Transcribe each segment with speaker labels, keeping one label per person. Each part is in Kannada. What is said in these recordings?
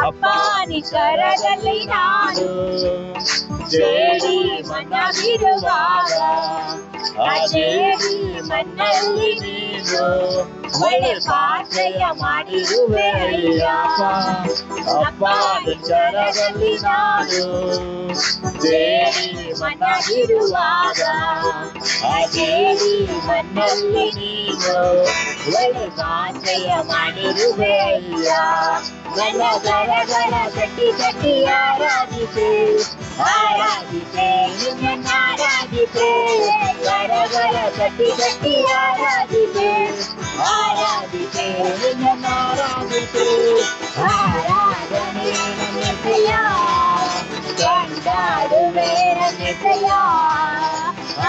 Speaker 1: ಅಪ್ಪ ನಿಕರದಲ್ಲಿ ನಾನು ಜೇಡಿ ಮನವಿರುವಾಗ ಆ ಜೇಡಿ ಮನ್ನಲ್ಲಿ ನೀನು ಒಳ್ಳೆ ಪಾತ್ರೆಯ ಮಾಡಿರುವೆ ಅಯ್ಯಪ್ಪ. ಅಪ್ಪ ನಿಕರದಲ್ಲಿ ನಾನು ಜೇಡಿ ಮನವಿರುವಾಗ ಆ ಜೇಡಿ ಮನ್ನಲ್ಲಿ ನೀನು ಒಳ್ಳೆ ಪಾತ್ರೆಯ ಮಾಡಿರುವೆ ಅಯ್ಯ. ನನ್ನ ಗರಗಳ ಕಟ್ಟಿ ಕಟ್ಟಿ ಆರಾಧಿಸೆ ಆರಾಧಿಸೆ ನಿನ್ನ ಆರಾಧಿಸೆ. ಗರಗಳ ಕಟ್ಟಿ ಕಟ್ಟಿ ಆರಾಧಿಸೆ ಆರಾಧಿಸೆ ನಿನ್ನ ಆರಾಧಿಸೆ. ಆರಾಧನೆ ನನ್ನೆಸೆಯ ಕೊಂಡಾಡುವೆ ನನ್ನೆಸೆಯ.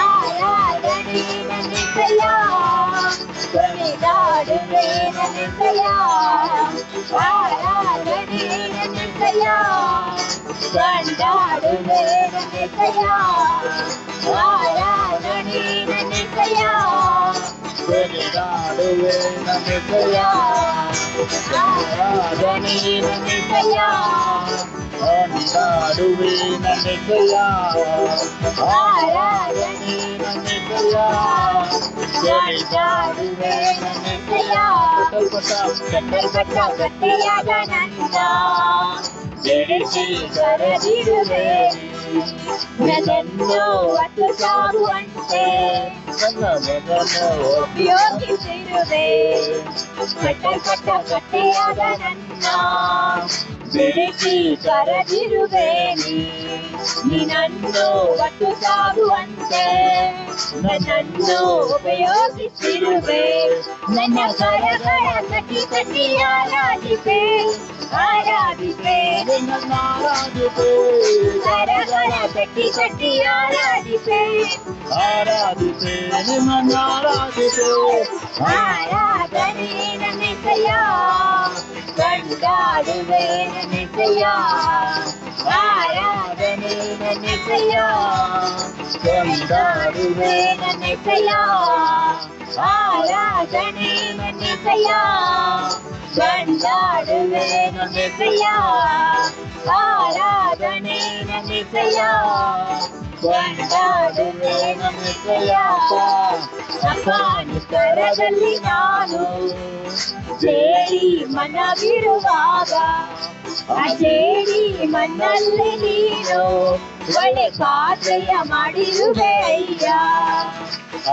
Speaker 1: ಆರಾಧನೆ ನನ್ನೆಸೆಯ ಕೊನೆಗಾಡುವೆ ನನ್ನೆಸೆಯ. ಆರಾಧನೆ ನನ್ನೆಸೆಯ ಕೊಂಡಾಡುವೆ ನನ್ನೆಸೆಯ. ಆರಾಧನೆ ನನ್ನೆಸೆಯ ಕೊನೆಗಾಡುವೆ ನನ್ನೆಸೆಯ. ಆರಾಧನೆ ನನ್ನೆಸೆಯ ಕೊಂಡಾಡುವೆ ನನ್ನೆಸೆಯ. ಆರಾಧನೆ ನನ್ನೆಸೆಯ ಕೊಂಡಾಡುವೆ ನನ್ನೆಸೆಯ. ಕಟ್ಟಲ್ಪಟ್ಟ ಕಟ್ಟೆಯಾದ ನನ್ನ ಬಿಡಿಸಿ ಕರೆದಿರುವೆ ನನ್ನನ್ನು ಒತ್ತು ಸಾಗುವಂತೆ ನನ್ನನ್ನು ಉಪಯೋಗಿಸಿರುವೆ. ಕಟ್ಟಲ್ಪಟ್ಟ ಕಟ್ಟೆಯಾದ ನನ್ನ ಬಿಡಿಸಿ ಕರೆದಿರುವೆ ನೀನನ್ನು ಒಟ್ಟು ಸಾಗುವಂತೆ ನನ್ನನ್ನು ಉಪಯೋಗಿಸಿರುವೆ. ನನ್ನ ಕರಗಳ ಕಟ್ಟಿ ಕಟ್ಟಿ ಆರಾಧಿಸೆ ಆರಾಧಿಸೆ ನಿನ್ನ ಆರಾಧಿಸೆ. ಕರಗಳ ಕಟ್ಟಿ ಕಟ್ಟಿ ಆರಾಧಿಸೆ ಆರಾಧಿಸೆ ನಿನ್ನ ಆರಾಧಿಸೆ. ಆರಾಧನೆ ನನ್ನೆಸೆಯ ಕೊಂಡಾಡುವೆ ನನ್ನೆಸೆಯ. ಆರಾಧನೆ ನನ್ನೆಸೆಯ ಕೊಂಡಾಡುವೆ ನನ್ನೆಸೆಯ. ಆರಾಧನೆ ನನ್ನೆಸೆಯ ಕೊಂಡಾಡುವೆ ನನ್ನೆಸೆಯ. ಆರಾಧನೆ ನನ್ನೆಸೆಯ ಕೊಂಡಾಡುವೆ ನನ್ನೆಸೆಯ. ಅಪ್ಪ ನಿಕರದಲ್ಲಿ ನಾನು ಜೇಡಿ ಮನವಿರುವಾಗ ಆ ಜೇಡಿ ಮನ್ನಲ್ಲಿ ನೀನು ಒಳ್ಳೆ ಪಾತ್ರೆಯ ಮಾಡಿರುವೆ ಅಯ್ಯ.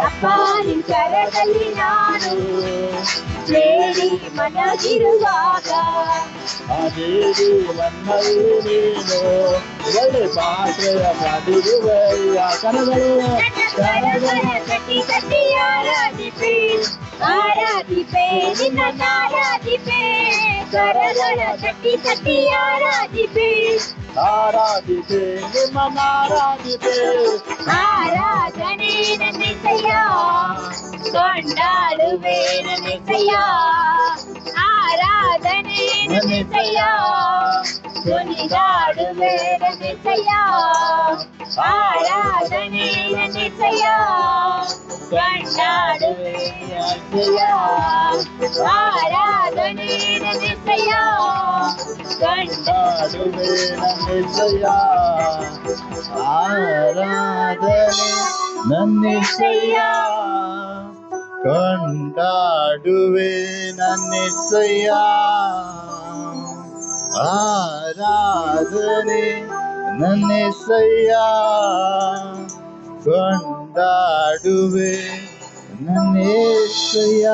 Speaker 1: ಅಪ್ಪ ನಿಕರದಲ್ಲಿ ನಾನು ಜೇಡಿ ಮನವಿರುವಾಗ
Speaker 2: ಆ ಜೇಡಿ ಮನ್ನಲ್ಲಿ ನೀನು ಒಳ್ಳೆ ಪಾತ್ರೆಯ ಮಾಡಿರುವೆ ಅಯ್ಯ.
Speaker 1: ಕರಗಳ ಕಟ್ಟಿ ಕಟ್ಟಿ ಆರಾಧಿಸೆ ಆರಾಧಿಸೆ ನಿನ್ನ ಆರಾಧಿಸೆ. ಕರಗಳ ಕಟ್ಟಿ ಕಟ್ಟಿ ಆರಾಧಿಸೆ
Speaker 2: ಆರಾಧಿಸೆ ನಿಮ್ಮನ್ನ ಆರಾಧಿಸೆ.
Speaker 1: ಆರಾಧನೆ ನನ್ನೆಸೆಯ ಕೊಂಡಾಡುವೆ ನನ್ನೆಸೆಯ. ಆರಾಧನೆ ನನ್ನೆಸೆಯ ಕೊನೆಗಾಡುವೆ ನನ್ನೆಸೆಯ. ಆರಾಧನೆ ನನ್ನೆಸೆಯ ಕೊಂಡಾಡುವೆ ನನ್ನೆಸೆಯ. ಆರಾಧನೆ ನನ್ನೆಸೆಯ
Speaker 2: ಕೊಂಡಾಡುವೆ ನನ್ನೆಸೆಯ. ಆರಾಧನೆ ನನ್ನೆಸೆಯ ಕೊಂಡಾಡುವೆ ನನ್ನೆಸೆಯ. ಆರಾಧನೆ ನನ್ನೆಸೆಯ ಕೊಂಡಾಡುವೆ ನನ್ನೆಸೆಯ.